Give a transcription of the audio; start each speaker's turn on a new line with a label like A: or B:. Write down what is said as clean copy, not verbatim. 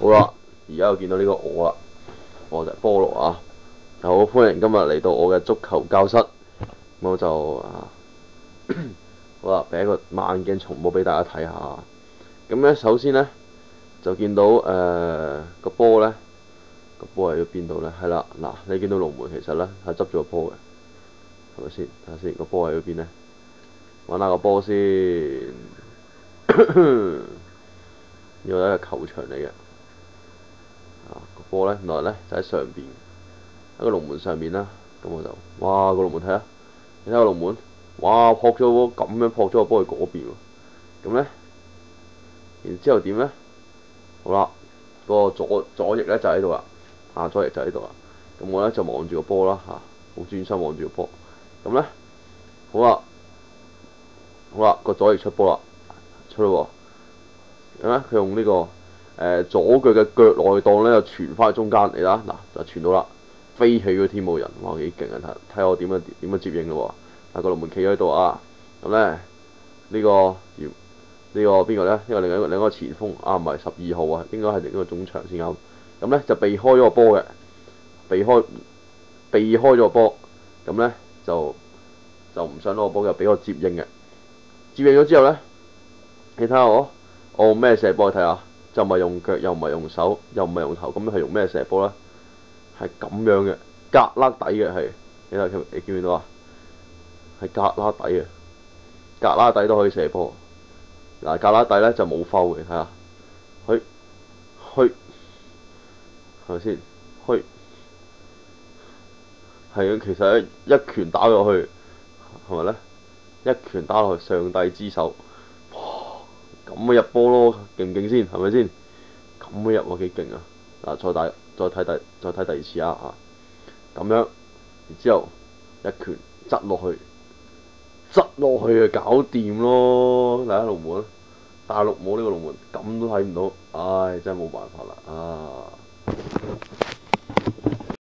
A: 好啦，而家又見到呢個我啦，我就係菠蘿啊！好歡迎今日嚟到我嘅足球教室，咁我就好啦，俾一個慢鏡重播俾大家睇下。咁咧，首先咧就見到個波咧，個波喺邊度咧？係啦，嗱，你見到龍門其實咧係執咗個波嘅，係咪先？睇下先，個波喺邊咧？揾下個波先。呢個係一個球場嚟嘅。個波咧，原來咧就喺上邊，喺個龍門上面啦。咁我就，哇，個龍門睇下，你睇下個龍門，哇，撲咗個波，咁樣撲咗個波去嗰邊喎。咁咧，然之後點咧？好啦，個左翼咧就喺度啦，左翼就喺度啦。咁我咧就望住個波啦，好專心望住個波。咁咧，好啦，個左翼出波啦，出咯喎。咁咧，佢用呢個左腳嘅腳內檔咧，就傳翻去中間嚟啦。嗱，就傳到啦，飛起個天母人，哇，幾勁啊！睇下我點樣接應咯喎。個龍門企喺度啊。咁咧呢個邊個咧？因為另一個前鋒啊，唔係12號啊，應該係另一個中場先啱。咁咧就避開咗個波嘅，避開咗個波。咁咧就唔想攞個波，就俾我接應嘅。接應咗之後咧，你睇下我用咩射波？睇下，就唔係用腳，又唔係用手，又唔係用頭，咁係用咩射波咧？係咁樣嘅，格旯底嘅係，你見唔見到啊？係格旯底嘅，格旯底都可以射波。嗱，格旯底咧就冇 foul 嘅，睇下，去，係咪先？係啊，其實一拳打落去，係咪咧？一拳打落去，上帝之手，哇！咁咪入波咯，勁唔勁先？係咪先？咁咪入喎，幾勁啊！嗱，再睇第二次啊！咁樣，然之後一拳窒落去就搞掂咯！睇下龍門，大陸冇呢個龍門，咁都睇唔到，唉，真係冇辦法啦啊！